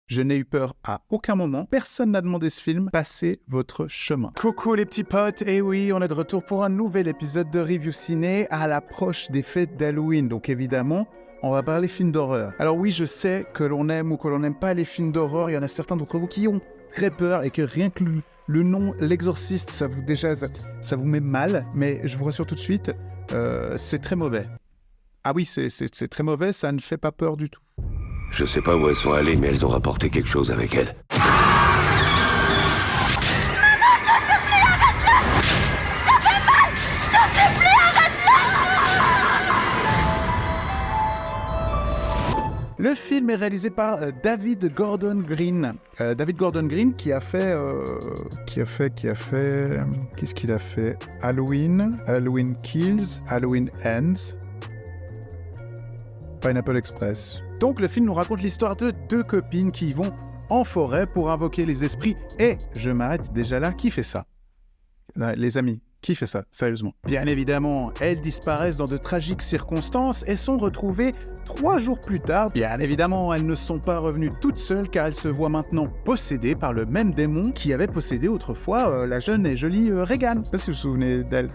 Je n'ai eu peur à aucun moment. Personne n'a demandé ce film. Passez votre chemin. Coucou les petits potes. Et oui, on est de retour pour un nouvel épisode de Review Ciné à l'approche des fêtes d'Halloween. Donc évidemment, on va parler films d'horreur. Alors oui, je sais que l'on aime ou que l'on n'aime pas les films d'horreur. Il y en a certains d'entre vous qui ont très peur et que rien que le nom L'Exorciste, ça vous met mal. Mais je vous rassure tout de suite, c'est très mauvais. Ah oui, c'est très mauvais, ça ne fait pas peur du tout. Je sais pas où elles sont allées, mais elles ont rapporté quelque chose avec elles. Le film est réalisé par David Gordon Green. David Gordon Green qui a fait... Qu'est-ce qu'il a fait? Halloween Kills, Halloween Ends, Pineapple Express. Donc le film nous raconte l'histoire de deux copines qui vont en forêt pour invoquer les esprits. Et je m'arrête déjà là, qui fait ça? Les amis, qui fait ça, sérieusement? Bien évidemment, elles disparaissent dans de tragiques circonstances et sont retrouvées 3 jours plus tard. Bien évidemment, elles ne sont pas revenues toutes seules car elles se voient maintenant possédées par le même démon qui avait possédé autrefois la jeune et jolie Regan. Je sais pas si vous vous souvenez d'elle.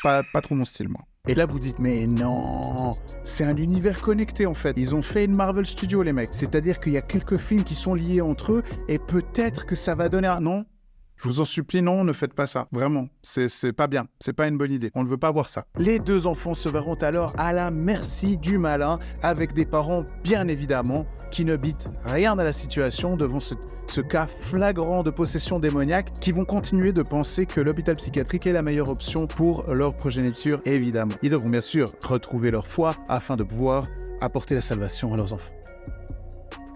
Pas trop mon style, moi. Et là, vous dites, mais non, c'est un univers connecté, en fait. Ils ont fait une Marvel Studio, les mecs. C'est-à-dire qu'il y a quelques films qui sont liés entre eux, et peut-être que ça va donner un... Non, je vous en supplie, non, ne faites pas ça. Vraiment, c'est pas bien. C'est pas une bonne idée. On ne veut pas voir ça. Les deux enfants se verront alors à la merci du malin, avec des parents, bien évidemment, qui ne bitent rien à la situation devant ce cas flagrant de possession démoniaque, qui vont continuer de penser que l'hôpital psychiatrique est la meilleure option pour leur progéniture, évidemment. Ils devront bien sûr retrouver leur foi afin de pouvoir apporter la salvation à leurs enfants.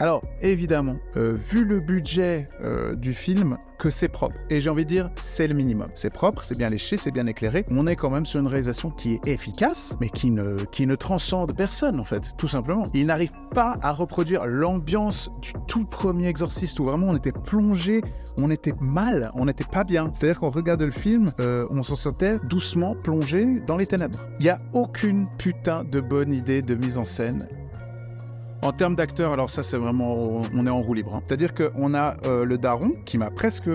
Alors, évidemment, vu le budget du film, que c'est propre. Et j'ai envie de dire, c'est le minimum. C'est propre, c'est bien léché, c'est bien éclairé. On est quand même sur une réalisation qui est efficace, mais qui ne transcende personne, en fait, tout simplement. Il n'arrive pas à reproduire l'ambiance du tout premier Exorciste, où vraiment on était plongé, on était mal, on n'était pas bien. C'est-à-dire qu'on regardait le film, on s'en sentait doucement plongé dans les ténèbres. Il n'y a aucune putain de bonne idée de mise en scène. En termes d'acteurs, alors ça c'est vraiment, on est en roue libre. Hein. C'est-à-dire qu'on a le daron qui m'a presque...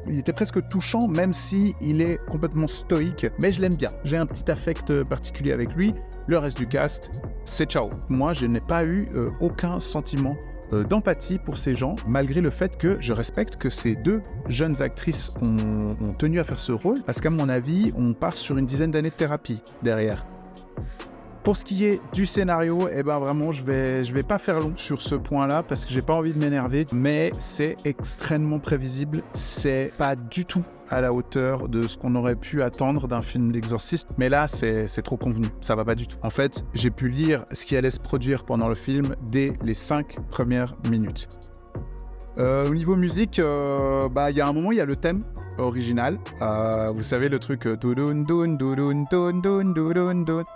Il était presque touchant, même si il est complètement stoïque. Mais je l'aime bien. J'ai un petit affect particulier avec lui. Le reste du cast, c'est ciao. Moi, je n'ai pas eu aucun sentiment d'empathie pour ces gens, malgré le fait que je respecte que ces deux jeunes actrices ont tenu à faire ce rôle. Parce qu'à mon avis, on part sur une dizaine d'années de thérapie derrière. Pour ce qui est du scénario, eh ben vraiment, je vais pas faire long sur ce point-là parce que j'ai pas envie de m'énerver, mais c'est extrêmement prévisible. C'est pas du tout à la hauteur de ce qu'on aurait pu attendre d'un film d'Exorciste, mais là, c'est trop convenu. Ça va pas du tout. En fait, j'ai pu lire ce qui allait se produire pendant le film dès les 5 premières minutes. Au niveau musique, il y a un moment, il y a le thème original. Vous savez, le truc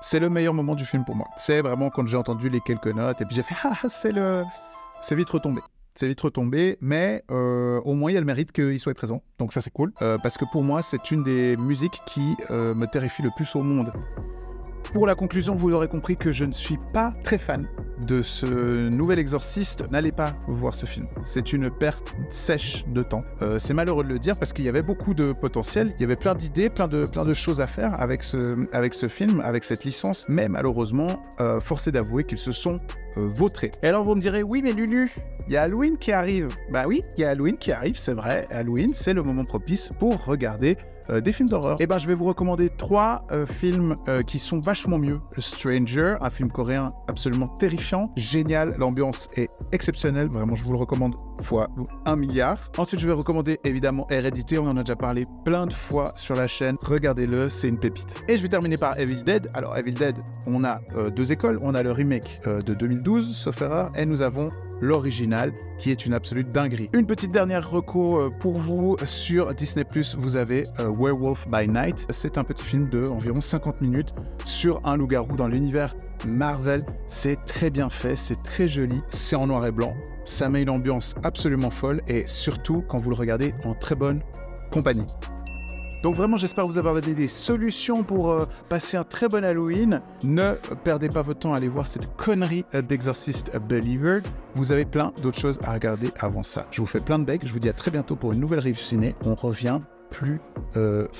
c'est le meilleur moment du film pour moi. C'est vraiment quand j'ai entendu les quelques notes et puis j'ai fait c'est vite retombé. C'est vite retombé, mais au moins il y a le mérite qu'il soit présent. Donc ça c'est cool. Parce que pour moi, c'est une des musiques qui me terrifie le plus au monde. Pour la conclusion, vous l'aurez compris que je ne suis pas très fan de ce nouvel Exorciste. N'allez pas voir ce film. C'est une perte sèche de temps. C'est malheureux de le dire parce qu'il y avait beaucoup de potentiel. Il y avait plein d'idées, plein de choses à faire avec ce film, avec cette licence. Mais malheureusement, force est d'avouer qu'ils se sont vautrés. Et alors vous me direz, oui mais Lulu, il y a Halloween qui arrive. Bah oui, il y a Halloween qui arrive, c'est vrai. Halloween, c'est le moment propice pour regarder des films d'horreur. Et ben je vais vous recommander 3 films qui sont vachement mieux. Stranger, un film coréen absolument terrifiant, génial, l'ambiance est exceptionnelle, vraiment je vous le recommande fois 1 milliard. Ensuite je vais recommander évidemment Hérédité, on en a déjà parlé plein de fois sur la chaîne, regardez-le, c'est une pépite. Et je vais terminer par Evil Dead. Alors Evil Dead, on a 2 écoles, on a le remake de 2012, sauf erreur, et nous avons l'original qui est une absolue dinguerie. Une petite dernière reco pour vous sur Disney+, vous avez Werewolf by Night. C'est un petit film de environ 50 minutes sur un loup-garou dans l'univers Marvel. C'est très bien fait, c'est très joli, c'est en noir et blanc. Ça met une ambiance absolument folle et surtout quand vous le regardez en très bonne compagnie. Donc vraiment, j'espère vous avoir donné des solutions pour passer un très bon Halloween. Ne perdez pas votre temps à aller voir cette connerie d'Exorcist Believer. Vous avez plein d'autres choses à regarder avant ça. Je vous fais plein de becs. Je vous dis à très bientôt pour une nouvelle review ciné. On revient plus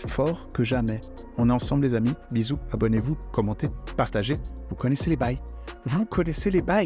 fort que jamais. On est ensemble les amis. Bisous, abonnez-vous, commentez, partagez. Vous connaissez les bails. Vous connaissez les bails.